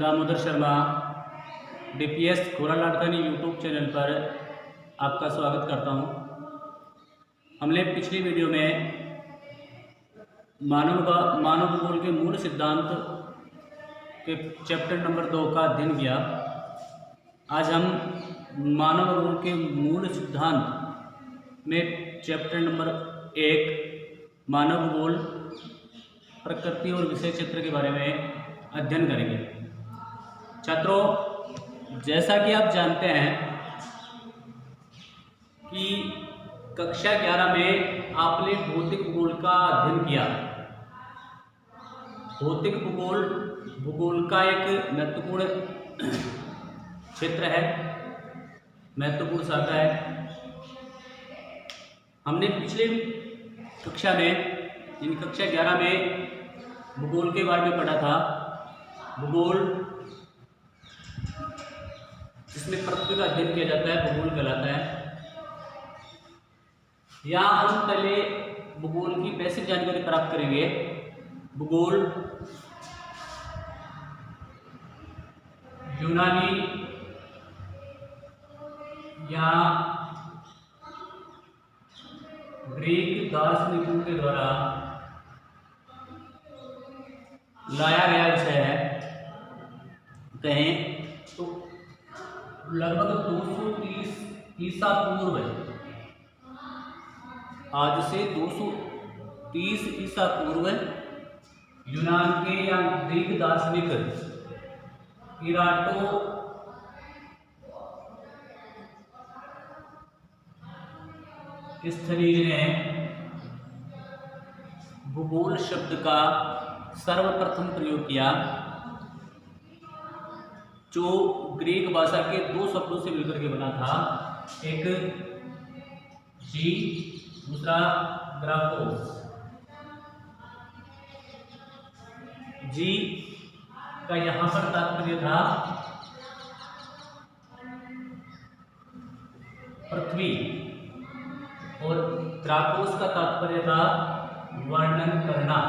Damodar Sharma DPS Khora Ladkani YouTube channel पर आपका स्वागत करता हूं। हमने पिछली वीडियो में मानव भूगोल के मूल सिद्धांत के चैप्टर नंबर 2 का अध्ययन किया। आज हम मानव भूगोल के मूल सिद्धांत में चैप्टर नंबर 1 मानव भूगोल प्रकृति और विषय क्षेत्र के बारे में अध्ययन करेंगे। छात्रों, जैसा कि आप जानते हैं कि कक्षा 11 में आपने भौतिक भूगोल का अध्ययन किया। भौतिक भूगोल का एक महत्वपूर्ण क्षेत्र है, महत्वपूर्ण शाखा है। हमने पिछले कक्षा में कक्षा 11 में भूगोल के बारे में पढ़ा था। भूगोल जिसमें पृथ्वी का अध्ययन किया जाता है भूगोल कहलाता है। यहाँ हम पहले भूगोल की बेसिक जानकारी प्राप्त करेंगे। भूगोल यूनानी या ग्रीक दार्शनिकों के द्वारा लाया गया विषय है। कहें तो लगभग 230 ईसा पूर्व, आज से 230 ईसा पूर्व यूनान के या ग्रीक दार्शनिक इराटो स्थनीज ने भूगोल शब्द का सर्वप्रथम प्रयोग किया, जो ग्रीक भाषा के 2 शब्दों से मिलकर के बना था। एक जी, दूसरा ग्राफोस। जी का यहां पर तात्पर्य था पृथ्वी और ग्राफोस का तात्पर्य था वर्णन करना।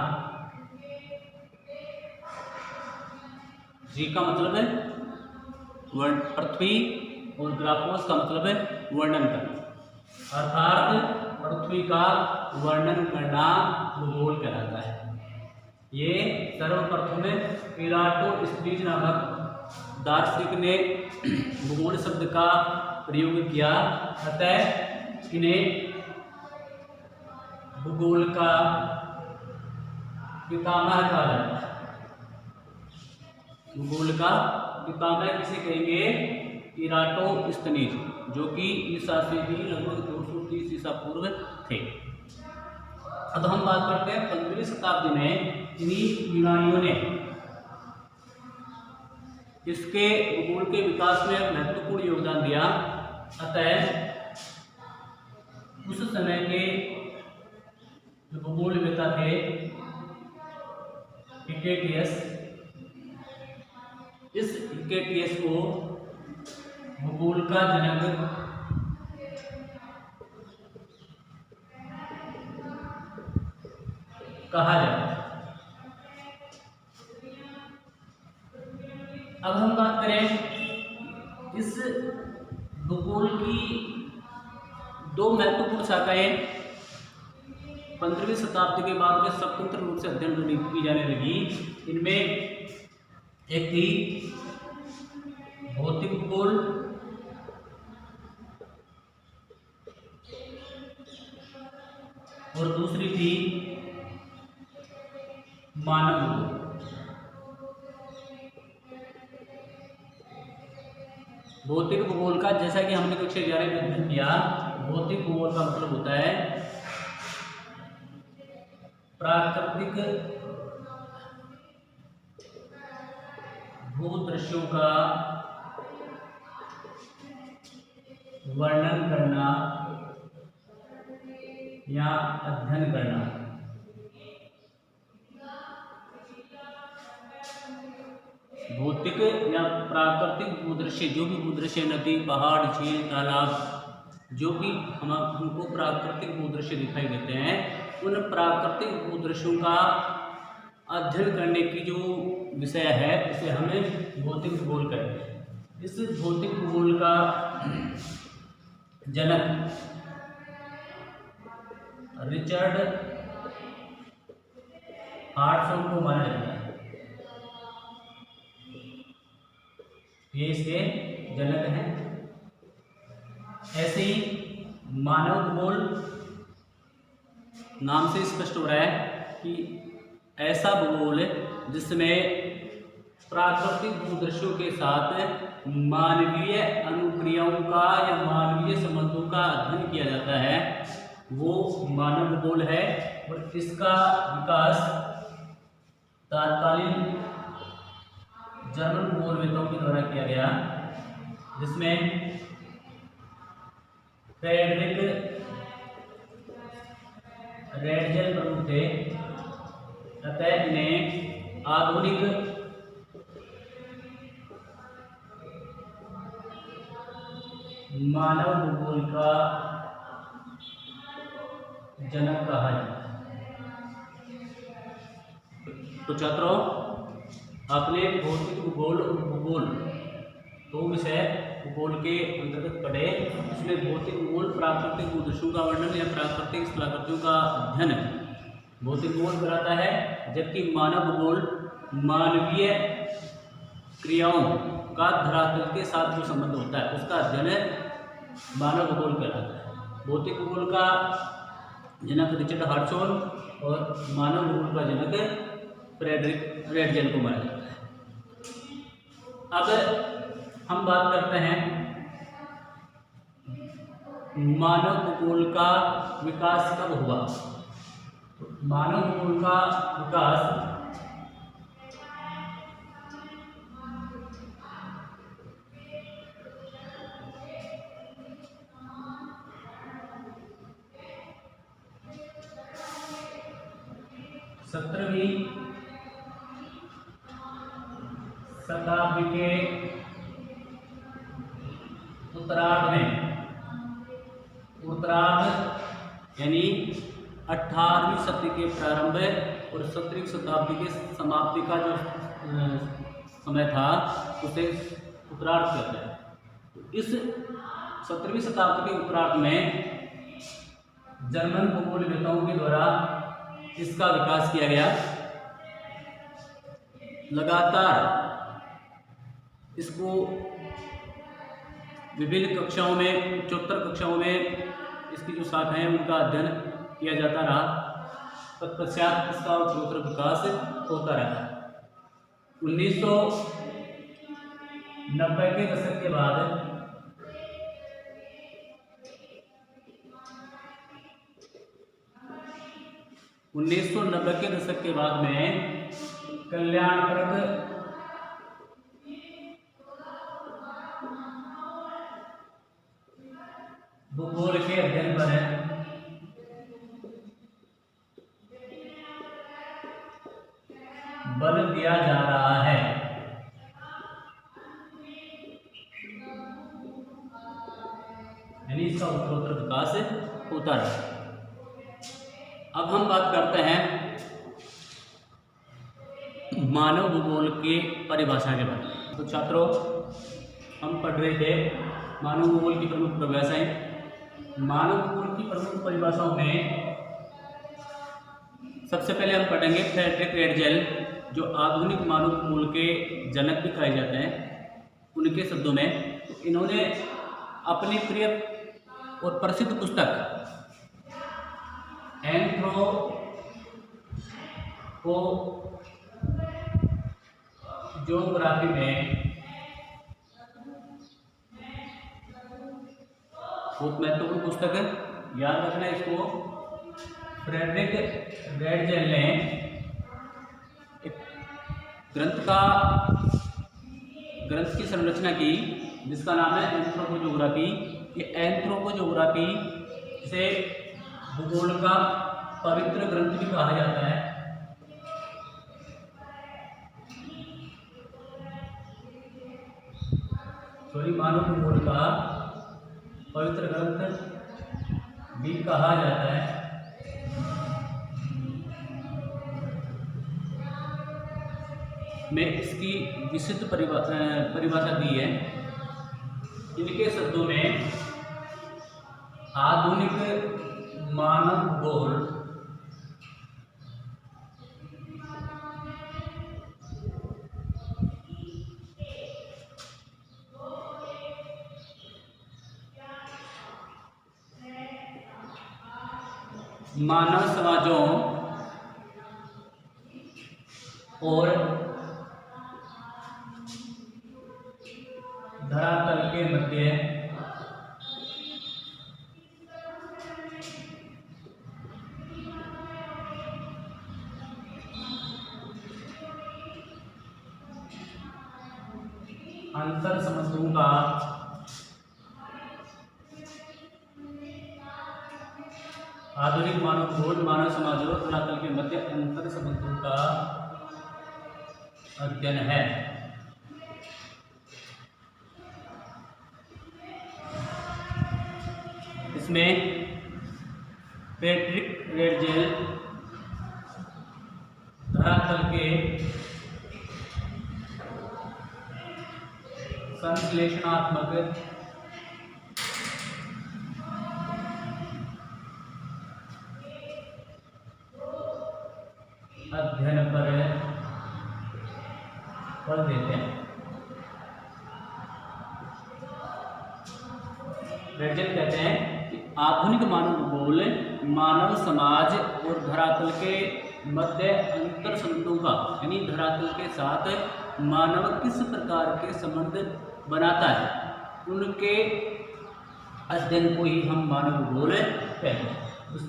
जी का मतलब है पृथ्वी और ग्राफोस का मतलब है वर्णन करना, अर्थात पृथ्वी का वर्णन करना भूगोल कहलाता है। ये सर्वप्रथम इराटोस्थनीज नामक दार्शनिक ने भूगोल शब्द का प्रयोग किया। अतः इन्हें भूगोल का पितामह कहा जाता है। भूगोल का पितामह किसे कहेंगे? इराटोस्थनीज, जो कि ईसा से भी लगभग 230 ईसा पूर्व थे। अब हम बात करते हैं 15वीं शताब्दी में इन्हीं यूनानियों ने इसके भूगोल के विकास में महत्वपूर्ण योगदान दिया। अतः उस समय के जो भूगोलवेत्ता थे हिकेटियस, इस हिकेटियस को भूगोल का जनक कहा जाता है। अब हम बात करें इस भूगोल की 2 महत्वपूर्ण शाखाएं 15वीं शताब्दी के बाद में स्वतंत्र रूप से अध्ययन की जाने लगी। इनमें एक थी भौतिक भूगोल और दूसरी थी मानव भूगोल। भौतिक भूगोल का, जैसा कि हमने कक्षा 11 में अध्ययन किया, भौतिक भूगोल का मतलब होता है प्राकृतिक भूदृश्यों का वर्णन करना या अध्ययन करना। भौतिक या प्राकृतिक भूदृश्य, जो भी भूदृश्य, नदी, पहाड़, झील, तालाब, जो भी हमको प्राकृतिक भूदृश्य दिखाई देते हैं, उन प्राकृतिक भूदृश्यों का अध्ययन करने की जो विषय है उसे हमें भौतिक भूगोल कहते हैं। इस भौतिक भूगोल का जनक रिचर्ड हार्टसॉन को माना जाता है, ये इसके जनक हैं। ऐसे ही मानव भूगोल नाम से स्पष्ट हो रहा है कि ऐसा भूगोल जिसमें प्राकृतिक भूदृश्यों के साथ मानवीय अनुक्रियाओं का या मानवीय संबंधों का अध्ययन किया जाता है, वो मानव भूगोल है। और इसका विकास तत्कालीन जर्मन भूगोलविदों के द्वारा किया गया, जिसमें फ्रेडरिक रेडजेल प्रमुख थे। अतः इन्हें आधुनिक मानव भूगोल का जनक कहा जाता है। तो छात्रों, आपने भौतिक भूगोल और भूगोल दो विषय भूगोल के अंतर्गत पढ़े। इसमें भौतिक भूगोल प्राकृतिक भूदृश्यों का वर्णन या प्राकृतिक स्थलाकृतियों का अध्ययन भौतिक भूगोल कराता है, जबकि मानव भूगोल मानवीय क्रियाओं का धरातल के साथ जो संबंध होता है उसका अध्ययन मानव भूगोल कहलाता है। भौतिक भूगोल का जनक रिचर्ड हार्टसॉन और मानव भूगोल का जनक फ्रेडरिक रेडजेल को माना जाता है। अब हम बात करते हैं मानव भूगोल का विकास कब हुआ। तो मानव भूगोल का विकास सत्रहवीं शताब्दी के उत्तरार्ध यानी 18वीं शताब्दी के प्रारंभ और 17वीं शताब्दी के समाप्ति का जो समय था उसे उत्तरार्ध कहते हैं। इस 17वीं शताब्दी के उत्तरार्ध में जर्मन भूगोलविदों के द्वारा इसका विकास किया गया। लगातार इसको विभिन्न कक्षाओं में, उच्चतर कक्षाओं में इसकी जो शाखाएं हैं उनका अध्ययन किया जाता रहा। तत्पश्चात इसका उत्तरोत्तर विकास होता रहा। 1990 के दशक के बाद 1990 के दशक के बाद में कल्याणप्रद भूगोल के अध्ययन पर बल दिया जा रहा है। यानी इसका उत्तरोत्तर विकास होता रहा। अब हम बात करते हैं मानव भूगोल की परिभाषा के बारे में। तो छात्रों, हम पढ़ रहे थे मानव भूगोल की प्रमुख परिभाषाएं। मानव भूगोल की प्रमुख परिभाषाओं में सबसे पहले हम पढ़ेंगे फ्रेडरिक रेडजेल, जो आधुनिक मानव भूगोल के जनक भी कहे जाते हैं। उनके शब्दों में इन्होंने अपनी प्रिय और प्रसिद्ध पुस्तक एंथ्रोपोजोग्राफी में बहुत महत्वपूर्ण पुस्तक है, याद रखना इसको। फ्रेडरिक रेडजेल ने एक ग्रंथ की संरचना की जिसका नाम है एंथ्रोपोजोग्राफी। ये एंथ्रोपोजोग्राफी से भूगोल का पवित्र ग्रंथ भी कहा जाता है। मानव भूगोल का पवित्र ग्रंथ भी कहा जाता है। में इसकी विशिष्ट परिभाषा दी है। इनके शब्दों में आधुनिक मानव भूगोल मानव समाजों और धरातल के मध्य अंतर संबंधों का आधुनिक मानव भूगोल मानव समाज और धरातल के मध्य अंतर संबंधों का अध्ययन है। इसमें पैट्रिक रेडजेल धरातल के संश्लेषणात्मक अध्ययन पर बल देते हैं। रेडजेल कहते हैं कि आधुनिक मानव भूगोल मानव समाज और धरातल के मध्य अंतर संबंधों का यानी धरातल के साथ मानव किस प्रकार के संबंध बनाता है उनके अध्ययन को ही हम मानव भूगोल कहते हैं।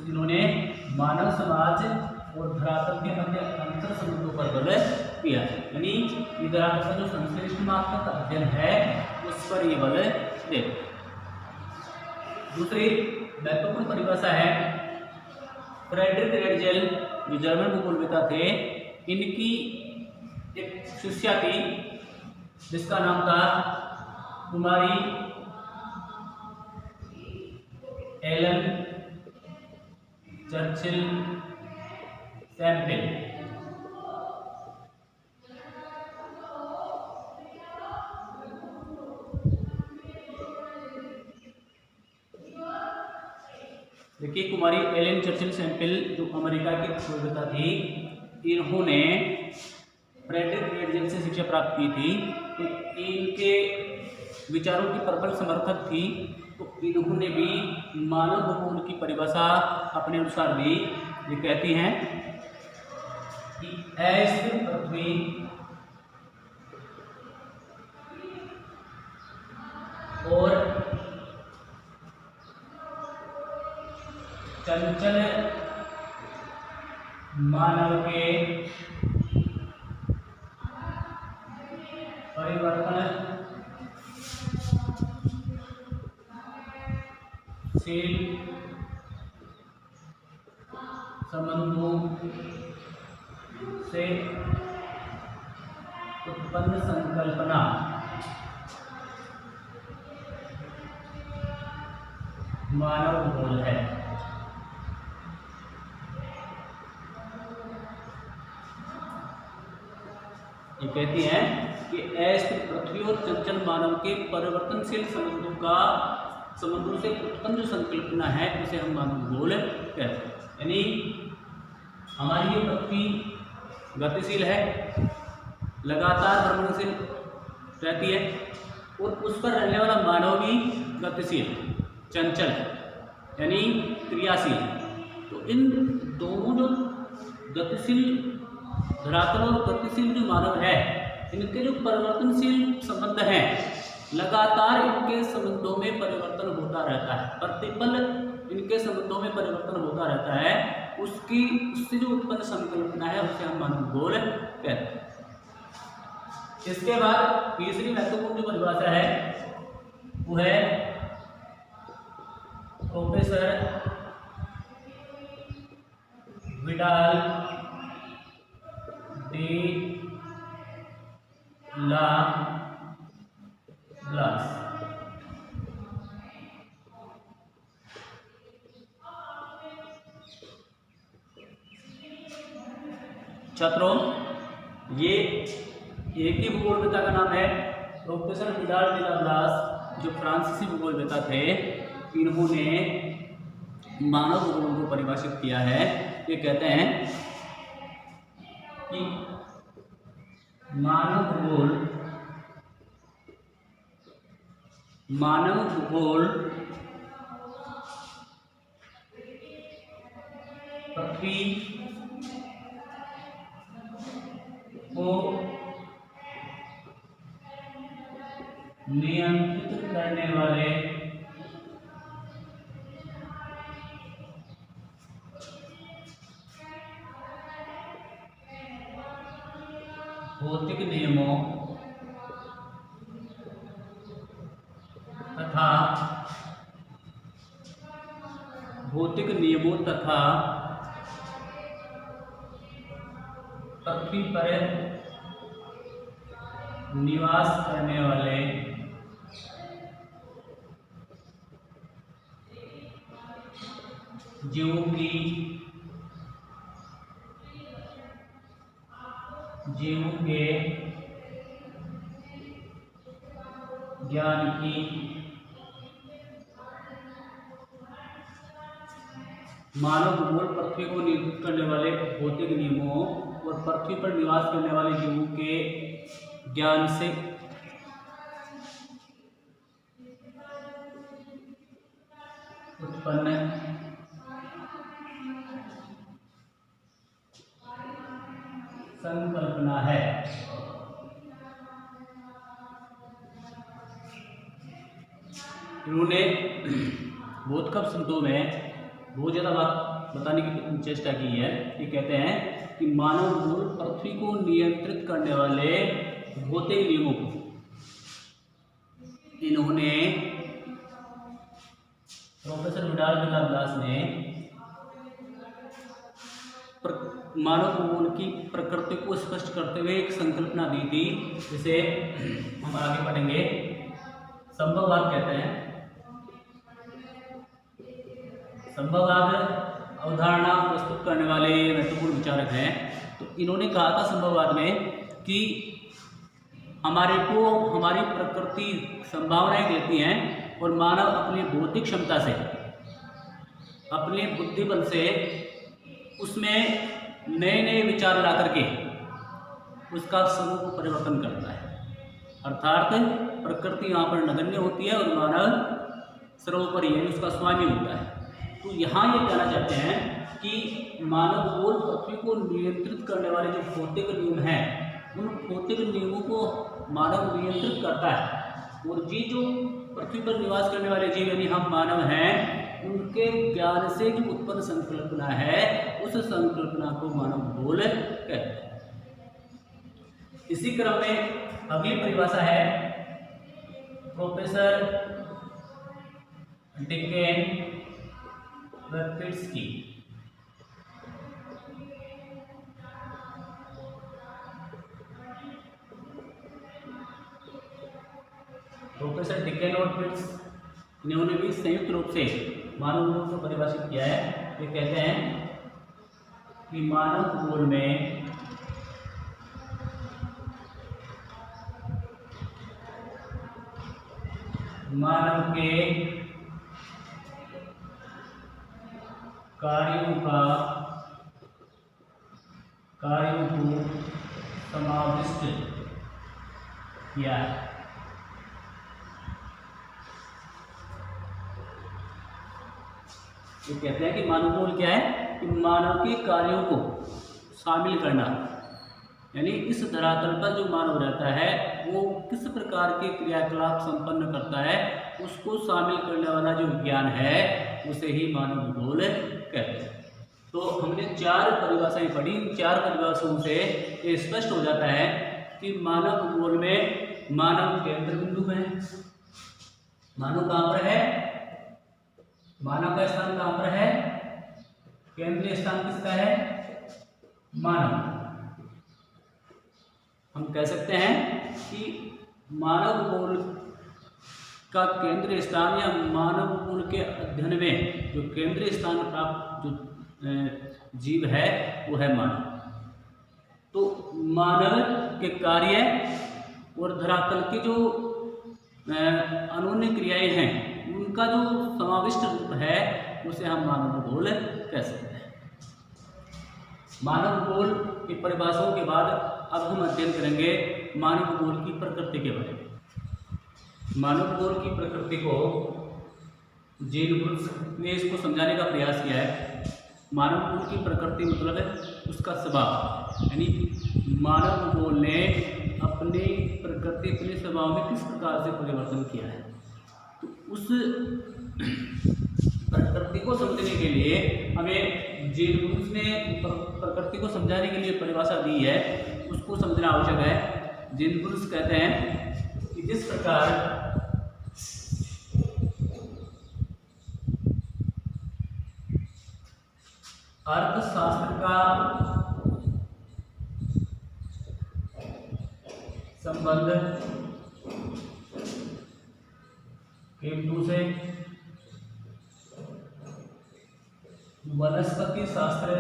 इन्होंने मानव समाज और धरातल के मध्य अंतर संबंधों पर बल दिया, यानी धरातल का जो संश्लेषणात्मक अध्ययन है उस पर ये बल दे। दूसरी महत्वपूर्ण परिभाषा है फ्रेडरिक रेडजेल जो जर्मन भूगोलवेत्ता थे, इनकी एक शिष्या थी जिसका नाम था कुमारी एलन चर्चिल सैम्पल। देखिए कुमारी एलन चर्चिल सैम्पल जो अमेरिका की शोधकर्ता थी, इन्होंने फ्रेडरिक रेडजेल से शिक्षा प्राप्त की थी। तो इनके विचारों की प्रबल समर्थक थी, तो इन्होंने भी मानव भूगोल की परिभाषा अपने अनुसार दी। ये कहती हैं कि अस्थिर पृथ्वी और चंचल मानव के परिवर्तनशील संबंधों से उत्पन्न संकल्पना मानव भूगोल है। ये कहती हैं कि अस्थिर पृथ्वी और चंचल मानव के परिवर्तनशील संबंधों से उत्पन्न जो संकल्पना है उसे हम मानव भूगोल कहते हैं। यानी हमारी ये पृथ्वी गतिशील है, लगातार भ्रमणशील रहती है, और उस पर रहने वाला मानव भी गतिशील चंचल यानी क्रियाशील। तो इन दोनों जो गतिशील धरातल और गतिशील जो मानव है, इनके जो परिवर्तनशील संबंध हैं, लगातार इनके संबंधों में परिवर्तन होता रहता है, प्रतिपल इनके संबंधों में परिवर्तन होता रहता है। उससे जो उत्पन्न संकल्पना है उसे हम मानव भूगोल कहते हैं। इसके बाद तीसरी महत्वपूर्ण जो परिभाषा है वो है प्रोफेसर विडाल डी ला ब्लास। छात्रों, ये एक ही भूगोलवेत्ता का नाम है प्रोफेसर विडाल डी लाप्लास, जो फ्रांसीसी भूगोलवेत्ता थे। इन्होंने मानव भूगोल को परिभाषित किया है। ये कहते हैं कि मानव भूगोल पृथ्वी को नियंत्रित करने वाले भौतिक नियमों तथा पृथ्वी पर निवास करने वाले जीवों के ज्ञान की मानव भूगोल पृथ्वी को नियंत्रित करने वाले भौतिक नियमों और पृथ्वी पर निवास करने वाले जीवों के ज्ञान से उत्पन्न संकल्पना है। इन्होंने बहुत कम शब्दों में बहुत ज़्यादा बात बताने की चेष्टा की है। ये कहते हैं कि मानव भूगोल पृथ्वी को नियंत्रित करने वाले भौतिक नियमों को इन्होंने प्रोफेसर विडाल डी लाप्लास ने मानव भूगोल की प्रकृति को स्पष्ट करते हुए एक संकल्पना दी थी, जिसे हम आगे पढ़ेंगे। संभववाद कहते हैं। संभववाद अवधारणा प्रस्तुत करने वाले महत्वपूर्ण विचारक हैं। तो इन्होंने कहा था संभववाद में कि हमारे को हमारी प्रकृति संभावनाएं देती हैं और मानव अपनी बौद्धिक क्षमता से, अपने बुद्धि बल से उसमें नए नए विचार ला करके उसका स्वरूप परिवर्तन करता है। अर्थात प्रकृति यहाँ पर नगण्य होती है और मानव सर्वोपरि यानी उसका स्वामी होता है। तो यहाँ ये कहना चाहते हैं कि मानव भूगोल पृथ्वी को नियंत्रित करने वाले जो भौतिक नियम हैं, उन भौतिक नियमों को मानव नियंत्रित करता है और जी जो पृथ्वी पर निवास करने वाले जीव यानी हम मानव हैं, उनके ज्ञान से जो उत्पन्न संकल्पना है, उस संकल्पना को मानव भूगोल कहते हैं। इसी क्रम में अगली परिभाषा है प्रोफेसर डिकेन बर्फिट्स की। प्रोफेसर डिकेन और फिट्स इन्होंने भी संयुक्त रूप से मानव भूगोल को परिभाषित किया है। ये कहते हैं कि मानव भूगोल में मानव के कार्यों को समाविष्ट किया है। ये कहते हैं कि मानव भूगोल क्या है कि मानव के कार्यों को शामिल करना, यानी इस धरातल पर जो मानव रहता है वो किस प्रकार के क्रियाकलाप संपन्न करता है, उसको शामिल करने वाला जो विज्ञान है उसे ही मानव भूगोल कहते हैं। तो हमने 4 परिभाषाएं पढ़ी। 4 परिभाषाओं से ये स्पष्ट हो जाता है कि मानव भूगोल में मानव केंद्र बिंदु है। मानव कहाँ पर है? मानव का स्थान कहाँ पर है? केंद्रीय स्थान किसका है? मानव। हम कह सकते हैं कि मानव भूगोल का केंद्रीय स्थान या मानव भूगोल के अध्ययन में जो केंद्रीय स्थान प्राप्त जो जीव है वो है मानव। तो मानव के कार्य और धरातल के जो अन्योन्य क्रियाएं हैं उनका जो समाविष्ट रूप है उसे हम मानव भूगोल कह सकते हैं। मानव भूगोल की परिभाषाओं के बाद अब हम अध्ययन करेंगे मानव भूगोल की प्रकृति के बारे में। मानव भूगोल की प्रकृति को जीन ब्रूक्स ने इसको समझाने का प्रयास किया है। मानव भूगोल की प्रकृति मतलब है उसका स्वभाव, यानी मानव भूगोल ने अपनी प्रकृति अपने स्वभाव में किस प्रकार से परिवर्तन किया है। तो उस प्रकृति को समझने के लिए हमें जीन ब्रूक्स ने प्रकृति को समझाने के लिए परिभाषा दी है, उसको समझना आवश्यक है। जीन ब्रूक्स कहते हैं कि जिस प्रकार अर्थशास्त्र का संबंध कीमतों से वनस्पति शास्त्र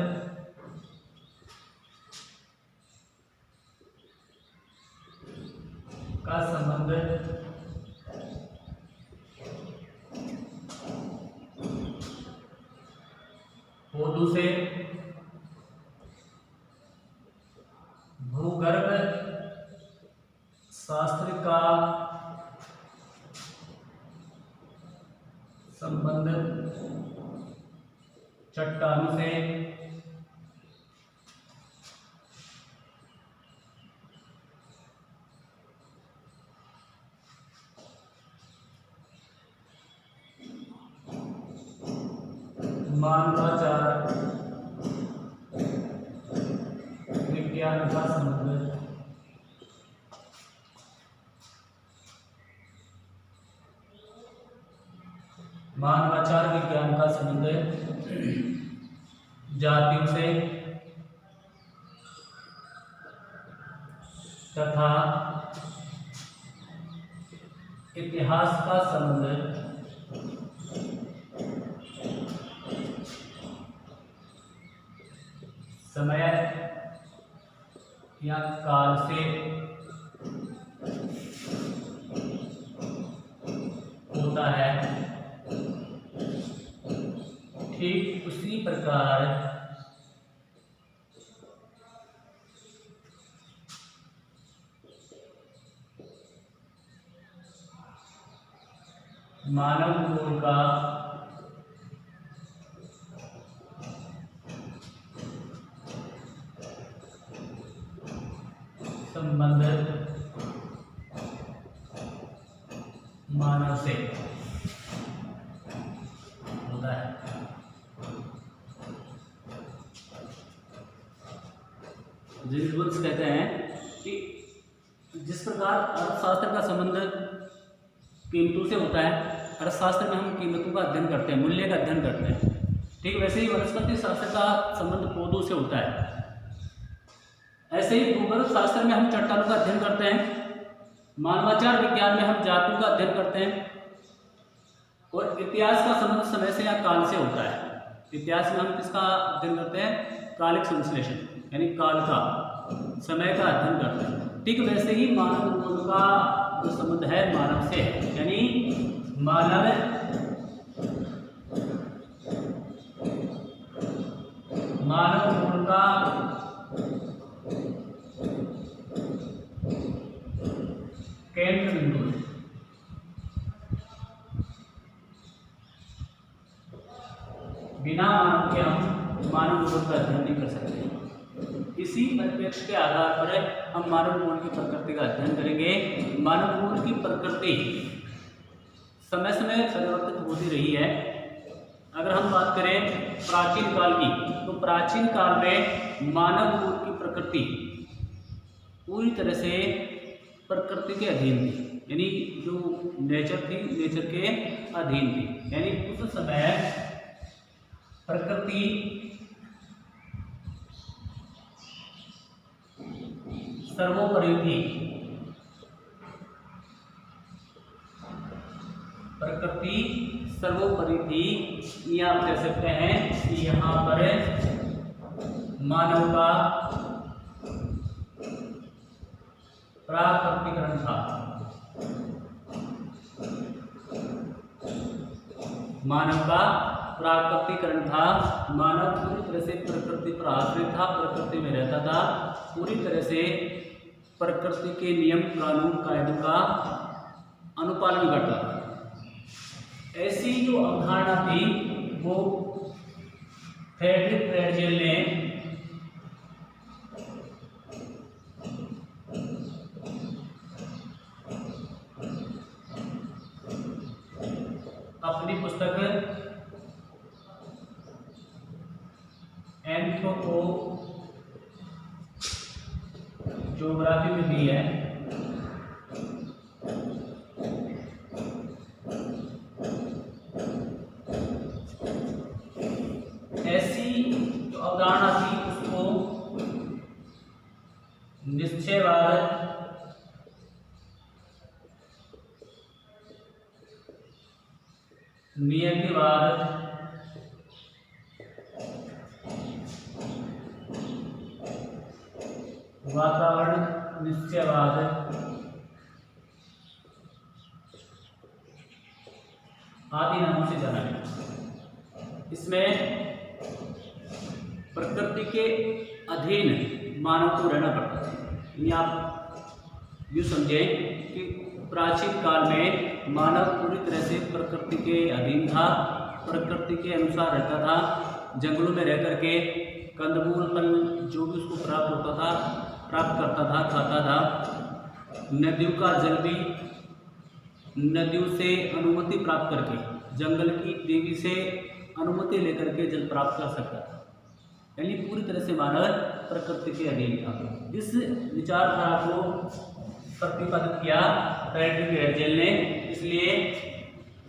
का संबंध पौधों से भूगर्भ शास्त्र का संबंध चट्टानों से मानवाचार विज्ञान का संबंध मानवाचार विज्ञान का संबंध जातियों से तथा इतिहास का संबंध समय या काल से होता है। ठीक उसी प्रकार मानव भूगोल का संबंध मानव से होता है। जीन ब्रूक्स कहते हैं कि जिस प्रकार अर्थशास्त्र का संबंध कीमतों से होता है, अर्थशास्त्र में हम कीमतों का अध्ययन करते हैं, मूल्य का अध्ययन करते हैं, ठीक वैसे ही वनस्पति शास्त्र का संबंध पौधों से होता है। ऐसे ही भूगर्भ शास्त्र में हम चट्टानों का अध्ययन करते हैं, मानवाचार विज्ञान में हम जातियों का अध्ययन करते हैं, और इतिहास का संबंध समय से या काल से होता है। इतिहास में हम किसका अध्ययन करते हैं? कालिक संश्लेषण, यानी काल का, समय का अध्ययन करते हैं। ठीक वैसे ही मानव भूगोल का जो संबंध है मानव से है, यानी मानव भूगोल का केंद्र बिंदु है। बिना मानव के हम मानव भूगोल का अध्ययन नहीं कर सकते। इसी परिप्रेक्ष्य के आधार पर हम मानव भूगोल की प्रकृति का अध्ययन करेंगे। मानव भूगोल की प्रकृति समय समय परिवर्तित होती रही है। अगर हम बात करें प्राचीन काल की, तो प्राचीन काल में मानव भूगोल की प्रकृति पूरी तरह से प्रकृति के अधीन थी, यानी जो नेचर थी, नेचर के अधीन थी। यानी उस समय प्रकृति सर्वोपरि थी। प्रकृति सर्वोपरि थी, या आप कह सकते हैं कि यहाँ पर मानव का प्राकृतिकरण था। मानव का प्राकृतिकरण था। मानव पूरी तरह से प्रकृति पर आश्रित था, प्रकृति में रहता था, पूरी तरह से प्रकृति के नियम कानून कायदों का अनुपालन करता था। ऐसी जो अवधारणा थी वो फ्रेडरिक फ्रेडजेल ने अपनी पुस्तक एंथ्रोपोजोग्राफी में दी है। ऐसी जो अवधारणा थी उसको निश्चयवाद, नियतिवाद, वातावरण निश्चयवाद, आदि नामों से जाना गया। इसमें प्रकृति के अधीन मानव को रहना पड़ता था। यानी आप यूँ समझें कि प्राचीन काल में मानव पूरी तरह से प्रकृति के अधीन था, प्रकृति के अनुसार रहता था, जंगलों में रह करके कंदमूल फल जो भी उसको प्राप्त होता था प्राप्त करता था, खाता था। नदियों का जल भी नदियों से अनुमति प्राप्त करके, जंगल की देवी से अनुमति लेकर के जल प्राप्त कर सकता था। यानी पूरी तरह से मानव प्रकृति के अधीन था। इस विचारधारा को प्रतिपादित किया फ्रेडरिक फ्रेडजेल ने, इसलिए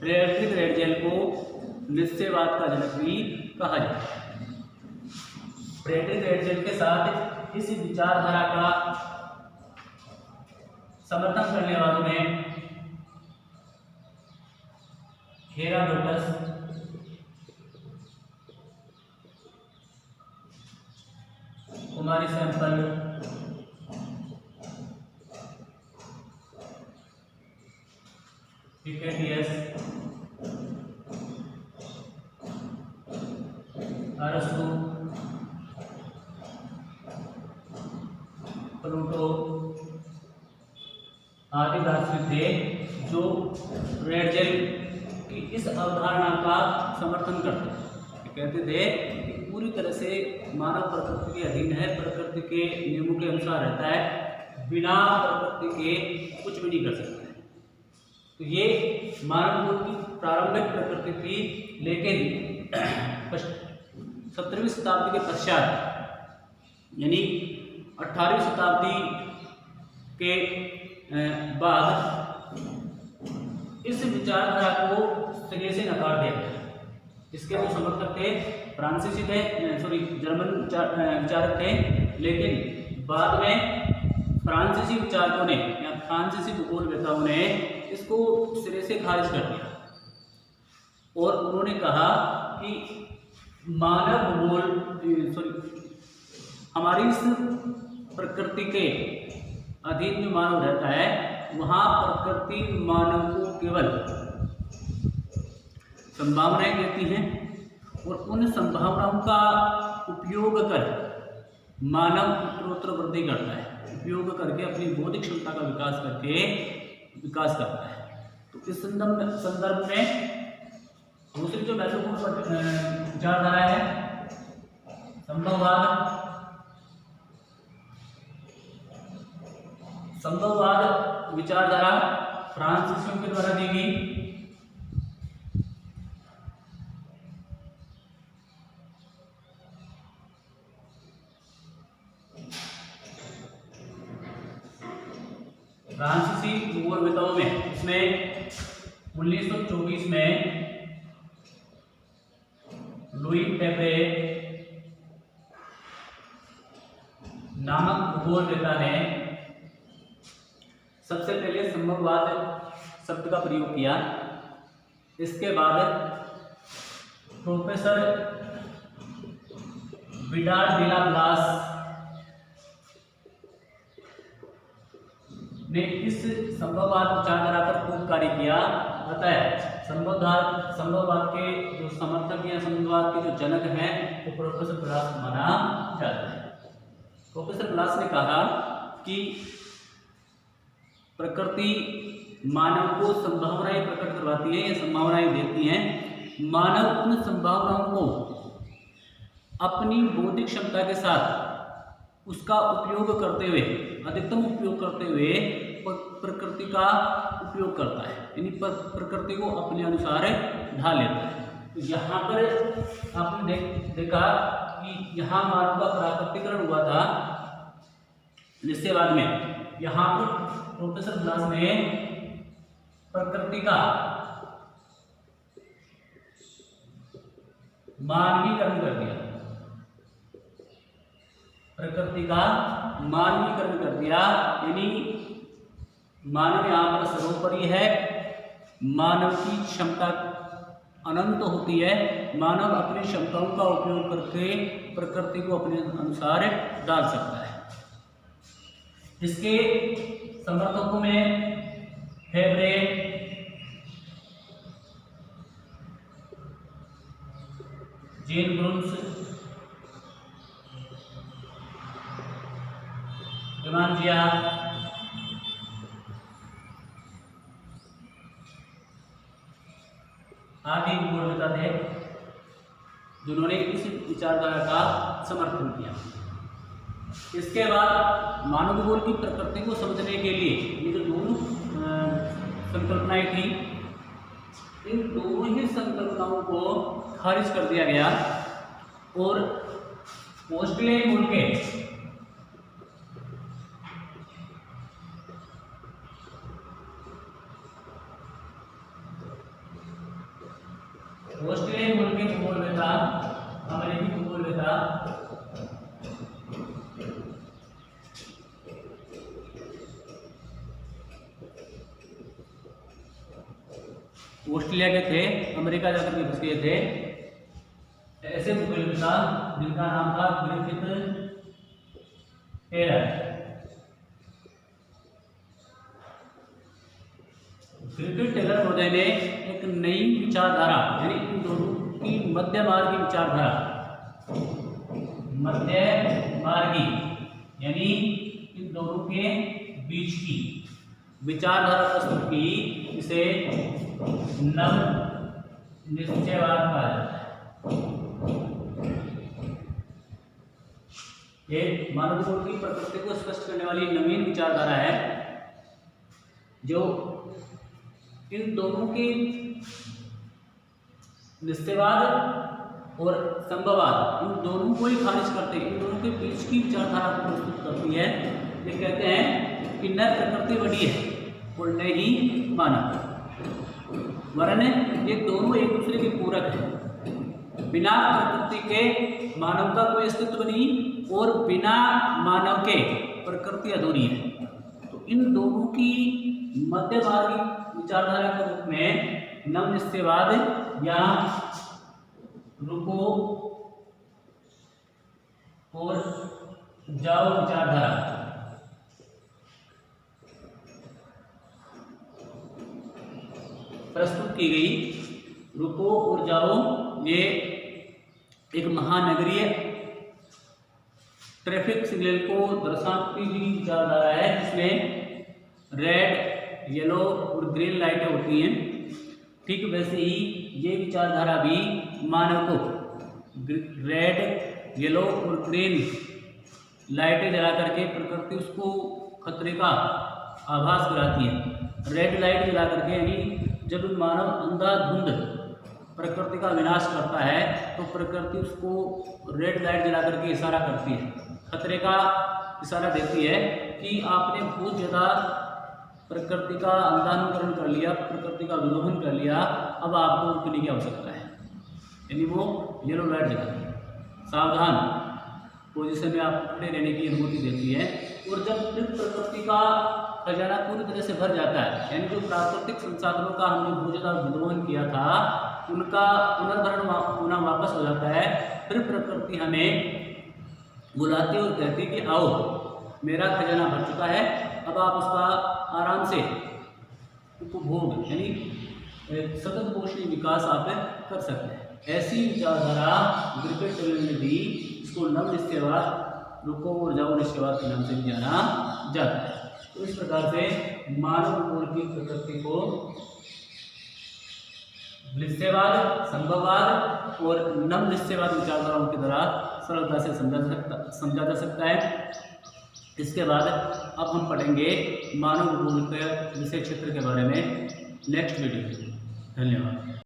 फ्रेडरिक फ्रेडजेल को निश्चयवाद का जनक भी कहा जाता है। फ्रेडरिक फ्रेडजेल के साथ इस विचारधारा का समर्थन करने वालों में हेरोडोटस, कुमारी सैंपल, पिकेटियस, अरस्तु, प्लूटो आदि दार्शनिक थे जो फ्रेडजेल की इस अवधारणा का समर्थन करते थे। कहते थे कि पूरी तरह से मानव प्रकृति के अधीन है, प्रकृति के नियमों के अनुसार रहता है, बिना प्रकृति के कुछ भी नहीं कर सकता है। तो ये मानव की प्रारंभिक प्रकृति थी, लेकिन 17वीं शताब्दी के पश्चात यानी 18वीं शताब्दी के बाद इस विचारधारा को सिरे से नकार दिया गया। इसके जो समर्थक थे फ्रांसीसी थे, जर्मन विचारक थे, लेकिन बाद में फ्रांसीसी विचारकों ने या फ्रांसीसी भूगोलवेताओं ने इसको सिरे से खारिज कर दिया और उन्होंने कहा कि मानव भूगोल हमारी इस प्रकृति के अधीन में मानव रहता है, वहाँ प्रकृति मानव को केवल संभावनाएं देती हैं और उन संभावनाओं का उपयोग कर मानव उत्तरोत्तर वृद्धि करता है, उपयोग करके अपनी बौद्धिक क्षमता का विकास करता है। तो इस संदर्भ में दूसरी जो महत्वपूर्ण विचारधारा है संभववाद विचारधारा फ्रांसीसियों के द्वारा दी गई। फ्रांसीसी भूगोलवेताओं में इसमें 1924 में लुई फेब्रे नामक भूगोलवेता ने सबसे पहले संभववाद शब्द का प्रयोग किया। इसके बाद प्रोफेसर विडाल डिला ब्लास ने इस संभववाद विचारधारा पर खूब कार्य किया। अतः संभववाद के जो समर्थक या संभववाद के जो जनक हैं वो प्रोफेसर ब्लास माना जाता है। प्रोफेसर ब्लास ने कहा कि प्रकृति मानव को संभावनाएं प्रकट करवाती है या संभावनाएं देती हैं। मानव उन संभावनाओं को अपनी बौद्धिक क्षमता के साथ उसका उपयोग करते हुए, अधिकतम उपयोग करते हुए प्रकृति का उपयोग करता है, यानी प्रकृति को अपने अनुसार ढाल लेता है। तो यहाँ पर आपने देखा कि यहाँ मानव का प्राकृतिकरण हुआ था निश्चयवाद में। यहाँ पर प्रोफेसर ब्लास ने प्रकृति का मानवीकरण कर दिया, प्रकृति का मानवीकरण कर दिया, यानी मानव यहाँ पर सर्वोपरि है। मानव की क्षमता अनंत होती है। मानव अपनी क्षमताओं का उपयोग करके प्रकृति को अपने अनुसार डाल सकता है। इसके समर्थकों में फेबरे, जेन ब्रुन्स, डिमांजिया, आदि भूगोलवेत्ता थे जिन्होंने इस विचारधारा का समर्थन किया। इसके बाद मानव भूगोल की प्रकृति को समझने के लिए ये जो दोनों संकल्पनाएं थी, इन दोनों ही संकल्पनाओं को खारिज कर दिया गया और ऑस्ट्रेलियाई मूल के भूगोलवेत्ता, अमेरिकी भूगोलवेत्ता ऑस्ट्रेलिया के थे, अमेरिका जाकर के बस गए थे। ऐसे भूगोलवेत्ता जिनका नाम था ग्रिफिथ टेलर। ग्रिफिथ टेलर महोदय ने एक नई विचारधारा, यानी इन दोनों की मध्य मार्गी विचारधारा, मध्य मार्गी यानी इन दोनों के बीच की विचारधारा प्रस्तुत की, इसे नव निश्चयवाद कहा जाता है। ये मानव भूगोल की प्रकृति को स्पष्ट करने वाली नवीन विचारधारा है, जो इन दोनों के निश्चयवाद और संभववाद, इन दोनों को ही खारिज करते हैं, इन दोनों के बीच की विचारधारा को प्रस्तुत करती है। ये कहते हैं कि न प्रकृति बड़ी है और न ही मानव, वरन ये दोनों एक दूसरे के पूरक हैं। बिना प्रकृति के मानव का कोई अस्तित्व नहीं और बिना मानव के प्रकृति अधूरी है। तो इन दोनों की मध्यमार्गी विचारधारा के रूप में नव निश्चयवाद या रुको और जाओ विचारधारा प्रस्तुत की गई। रुको और जाओ ये एक महानगरीय ट्रैफिक सिग्नल को दर्शाती हुई विचारधारा है, जिसमें रेड, येलो और ग्रीन लाइटें होती हैं। ठीक वैसे ही ये विचारधारा भी मानव को रेड, येलो और ग्रीन लाइटें जला करके प्रकृति उसको खतरे का आभास कराती है। रेड लाइट जला करके, यानी जब मानव अंधाधुंध प्रकृति का विनाश करता है तो प्रकृति उसको रेड लाइट जला करके इशारा करती है, खतरे का इशारा देती है कि आपने बहुत ज़्यादा प्रकृति का अंधानुकरण कर लिया, प्रकृति का विलोभन कर लिया, अब आपको रुकने की आवश्यकता है। यानी वो येलो लाइट जलाती है, सावधान पोजीशन में आप खड़े रहने की अनुमति देती है। और जब फिर प्रकृति का खजाना पूरी तरह से भर जाता है, यानी जो प्राकृतिक संसाधनों का हमने बहुत ज़्यादा विलोभन किया था उनका पुनर्भरण होना वापस हो जाता है, फिर प्रकृति हमें बुलाती और कहती कि आओ मेरा खजाना भर चुका है, अब आप उसका आराम से उपभोग यानी सतत पोषणीय विकास आप कर सकते हैं। ऐसी विचारधारा ग्रिफिथ ने दी, इसको नव निश्चयवाद, रुको और जाओ निश्चयवाद के नाम से भी जाना जाता है। तो इस प्रकार से मानव मूल की प्रकृति को निश्चयवाद, संभववाद और नव निश्चयवाद विचारधाराओं की तरह सरलता से समझा जा सकता है। इसके बाद अब हम पढ़ेंगे मानव मूल के विषय क्षेत्र के बारे में नेक्स्ट वीडियो में। धन्यवाद।